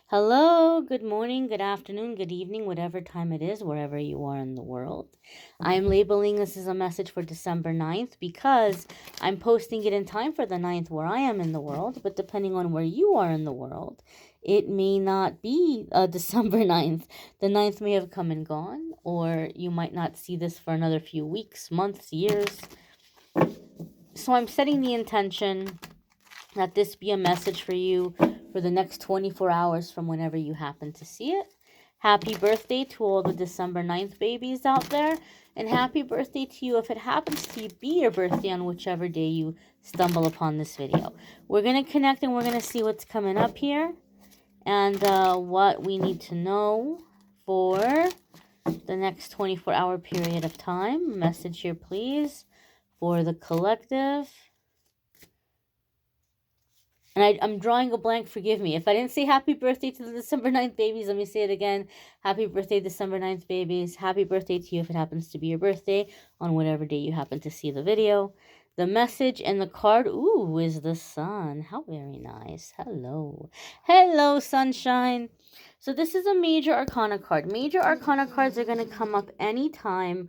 Hello, good morning, good afternoon, good evening, whatever time it is, wherever you are in the world. I'm labeling this as a message for December 9th because I'm posting it in time for the 9th where I am in the world, but depending on where you are in the world, it may not be December 9th. The 9th may have come and gone, or you might not see this for another few weeks, months, years. So I'm setting the intention that this be a message for you for the next 24 hours from whenever you happen to see it. Happy birthday to all the December 9th babies out there. And happy birthday to you if it happens to be your birthday on whichever day you stumble upon this video. We're going to connect and we're going to see what's coming up here and what we need to know for the next 24-hour period of time. Message here, please, for the collective. And I'm drawing a blank, forgive me. If I didn't say happy birthday to the December 9th babies, let me say it again. Happy birthday, December 9th babies. Happy birthday to you if it happens to be your birthday on whatever day you happen to see the video. The message and the card, ooh, is the sun. How very nice. Hello. Hello, sunshine. So this is a major arcana card. Major arcana cards are going to come up anytime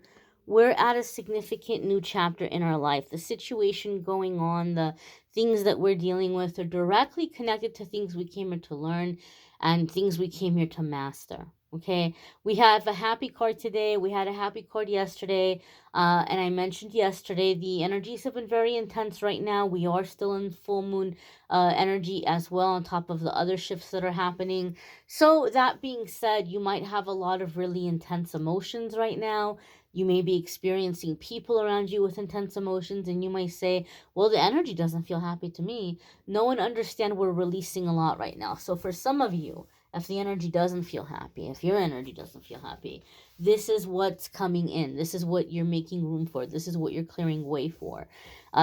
we're at a significant new chapter in our life. The situation going on, the things that we're dealing with are directly connected to things we came here to learn and things we came here to master. Okay, we have a happy card today. We had a happy card yesterday. And I mentioned yesterday, the energies have been very intense right now. We are still in full moon energy as well, on top of the other shifts that are happening. So that being said, you might have a lot of really intense emotions right now. You may be experiencing people around you with intense emotions, and you might say, well, the energy doesn't feel happy to me. No one understand we're releasing a lot right now. So for some of you, if the energy doesn't feel happy, if your energy doesn't feel happy, this is what's coming in. This is what you're making room for. This is what you're clearing way for.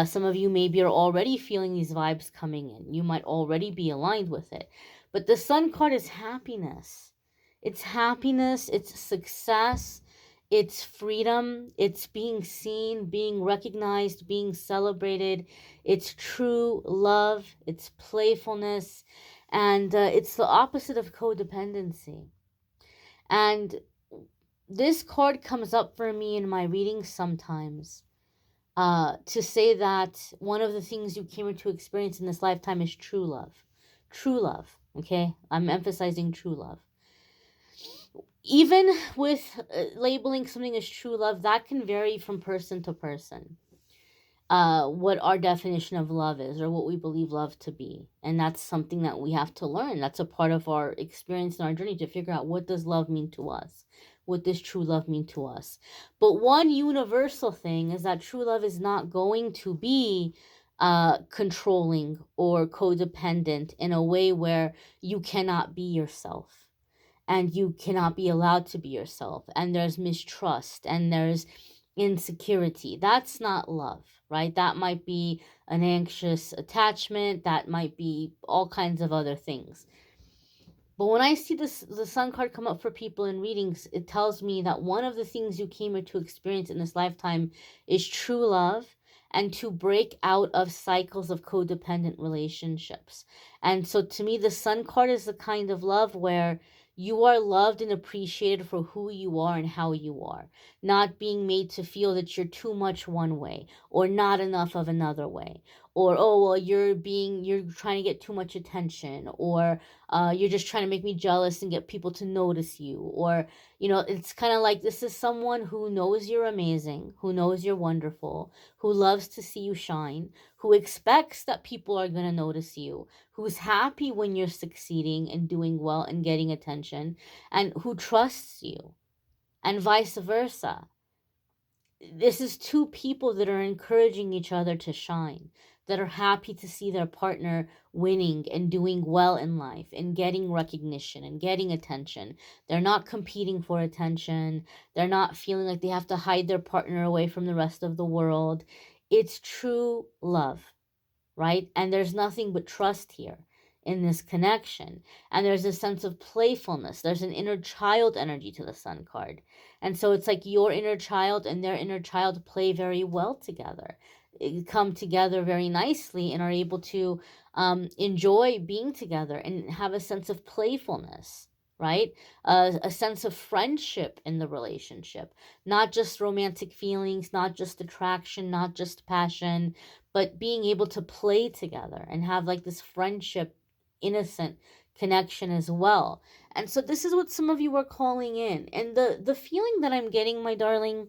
Some of you maybe are already feeling these vibes coming in. You might already be aligned with it. But the sun card is happiness. It's happiness. It's success. It's freedom. It's being seen, being recognized, being celebrated. It's true love. It's playfulness. And it's the opposite of codependency. And this card comes up for me in my readings sometimes to say that one of the things you came here to experience in this lifetime is true love. True love. Okay? I'm emphasizing true love. Even with labeling something as true love, that can vary from person to person. What our definition of love is, or what we believe love to be. And that's something that we have to learn. That's a part of our experience and our journey to figure out, what does love mean to us? What does true love mean to us? But one universal thing is that true love is not going to be controlling or codependent in a way where you cannot be yourself and you cannot be allowed to be yourself, and there's mistrust and there's insecurity. That's not love, right? That might be an anxious attachment, that might be all kinds of other things. But when I see this, the sun card come up for people in readings, it tells me that one of the things you came here to experience in this lifetime is true love, and to break out of cycles of codependent relationships. And so to me, the sun card is the kind of love where you are loved and appreciated for who you are and how you are, not being made to feel that you're too much one way or not enough of another way, or oh well, you're trying to get too much attention, or you're just trying to make me jealous and get people to notice you. Or it's kind of like, this is someone who knows you're amazing, who knows you're wonderful, who loves to see you shine, who expects that people are going to notice you, who's happy when you're succeeding and doing well and getting attention, and who trusts you, and vice versa. This is two people that are encouraging each other to shine, that are happy to see their partner winning and doing well in life and getting recognition and getting attention. They're not competing for attention. They're not feeling like they have to hide their partner away from the rest of the world. It's true love, right? And there's nothing but trust here in this connection. And there's a sense of playfulness. There's an inner child energy to the sun card. And so it's like your inner child and their inner child play very well together. come together very nicely and are able to enjoy being together and have a sense of playfulness, right? A sense of friendship in the relationship, not just romantic feelings, not just attraction, not just passion, but being able to play together and have like this friendship, innocent connection as well. And so this is what some of you are calling in. And the feeling that I'm getting, my darling,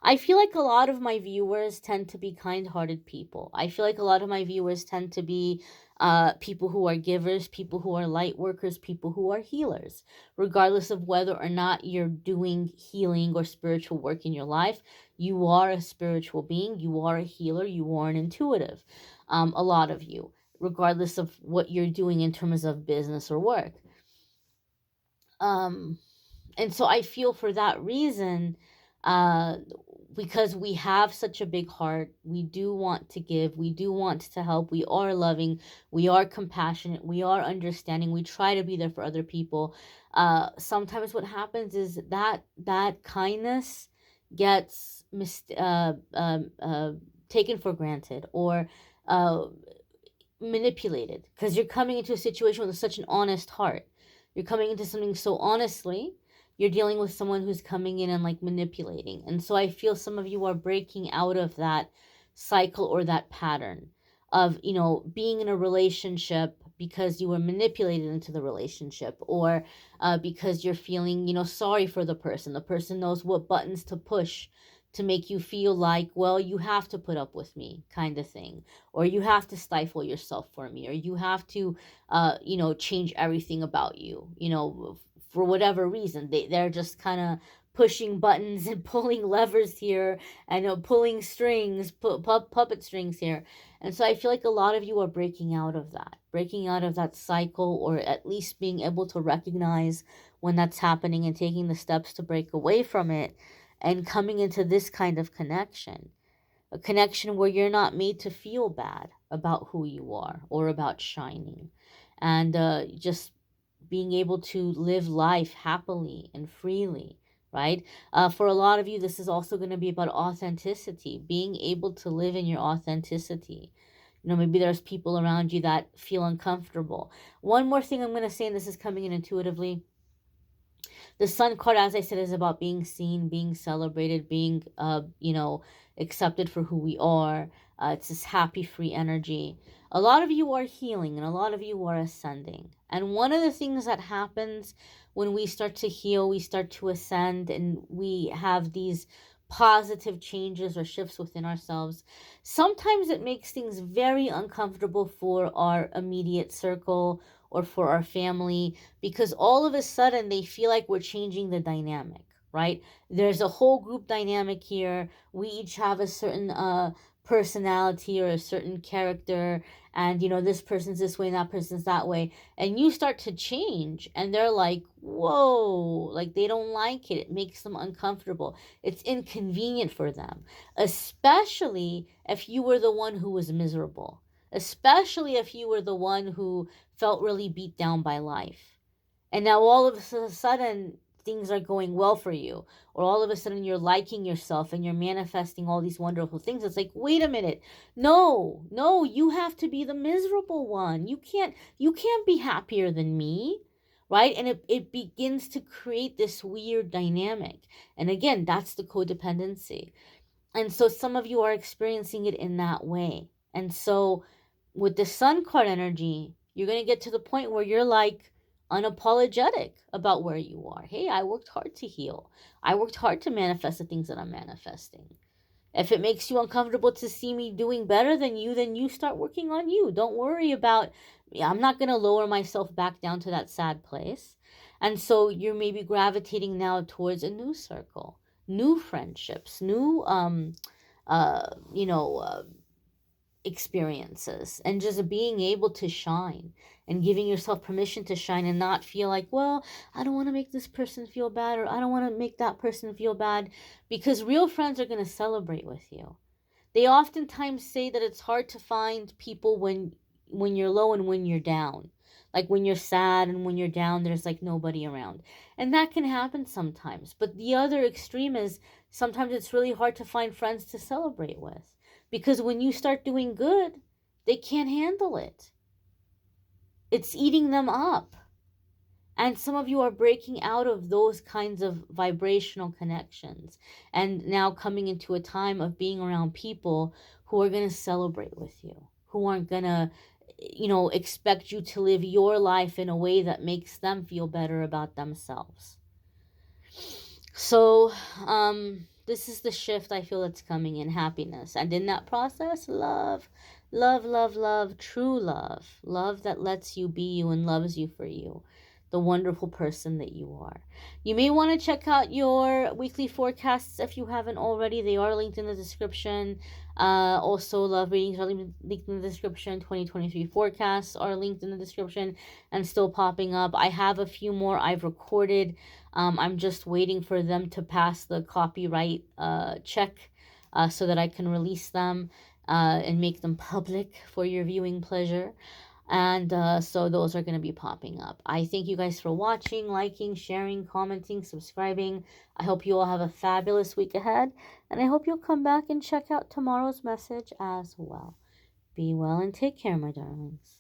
I feel like a lot of my viewers tend to be kind-hearted people. I feel like a lot of my viewers tend to be people who are givers, people who are light workers, people who are healers. Regardless of whether or not you're doing healing or spiritual work in your life, you are a spiritual being, you are a healer, you are an intuitive. A lot of you, regardless of what you're doing in terms of business or work. Um, and so I feel for that reason, uh, because we have such a big heart, we do want to give, we do want to help, we are loving, we are compassionate, we are understanding, we try to be there for other people. Sometimes what happens is that kindness gets taken for granted, or uh, manipulated, because you're coming into a situation with such an honest heart. You're coming into something so honestly. You're dealing with someone who's coming in and like manipulating. And so I feel some of you are breaking out of that cycle or that pattern of, being in a relationship because you were manipulated into the relationship, or because you're feeling, sorry for the person. The person knows what buttons to push to make you feel like, well, you have to put up with me, kind of thing, or you have to stifle yourself for me, or you have to change everything about you, for whatever reason. They're just kind of pushing buttons and pulling levers here, and pulling strings, puppet strings here. And so I feel like a lot of you are breaking out of that cycle, or at least being able to recognize when that's happening and taking the steps to break away from it, and coming into this kind of connection, a connection where you're not made to feel bad about who you are or about shining, and just being able to live life happily and freely, right? For a lot of you, this is also going to be about authenticity, being able to live in your authenticity. Maybe there's people around you that feel uncomfortable. One more thing I'm going to say, and this is coming in intuitively. The sun card, as I said, is about being seen, being celebrated, being accepted for who we are. It's this happy, free energy. A lot of you are healing, and a lot of you are ascending. And one of the things that happens when we start to heal, we start to ascend, and we have these positive changes or shifts within ourselves, sometimes it makes things very uncomfortable for our immediate circle or for our family, because all of a sudden they feel like we're changing the dynamic, right? There's a whole group dynamic here. We each have a certain personality or a certain character, and this person's this way and that person's that way, and you start to change, and they're like, whoa, like they don't like it. It makes them uncomfortable. It's inconvenient for them, especially if you were the one who was miserable, especially if you were the one who felt really beat down by life. And now all of a sudden things are going well for you, or all of a sudden you're liking yourself and you're manifesting all these wonderful things. It's like, wait a minute. No, no, you have to be the miserable one. You can't be happier than me. Right? And it begins to create this weird dynamic. And again, that's the codependency. And so some of you are experiencing it in that way. And so with the sun card energy, you're going to get to the point where you're like unapologetic about where you are. Hey, I worked hard to heal. I worked hard to manifest the things that I'm manifesting. If it makes you uncomfortable to see me doing better than you, then you start working on you. Don't worry about, I'm not going to lower myself back down to that sad place. And so you're maybe gravitating now towards a new circle, new friendships, new, uh, you know, uh, experiences, and just being able to shine and giving yourself permission to shine and not feel like, well, I don't want to make this person feel bad, or I don't want to make that person feel bad, because real friends are going to celebrate with you. They oftentimes say that it's hard to find people when you're low and when you're down. Like when you're sad and when you're down, there's like nobody around. And that can happen sometimes. But the other extreme is sometimes it's really hard to find friends to celebrate with. Because when you start doing good, they can't handle it. It's eating them up. And some of you are breaking out of those kinds of vibrational connections and now coming into a time of being around people who are going to celebrate with you, who aren't going to, expect you to live your life in a way that makes them feel better about themselves. So, this is the shift I feel that's coming in happiness. And in that process, love, love, love, love, true love, love that lets you be you and loves you for you, the wonderful person that you are. You may want to check out your weekly forecasts if you haven't already. They are linked in the description. Also, love readings are linked in the description. 2023 forecasts are linked in the description and still popping up. I have a few more I've recorded. I'm just waiting for them to pass the copyright check so that I can release them and make them public for your viewing pleasure. And so those are going to be popping up. I thank you guys for watching, liking, sharing, commenting, subscribing. I hope you all have a fabulous week ahead. And I hope you'll come back and check out tomorrow's message as well. Be well and take care, my darlings.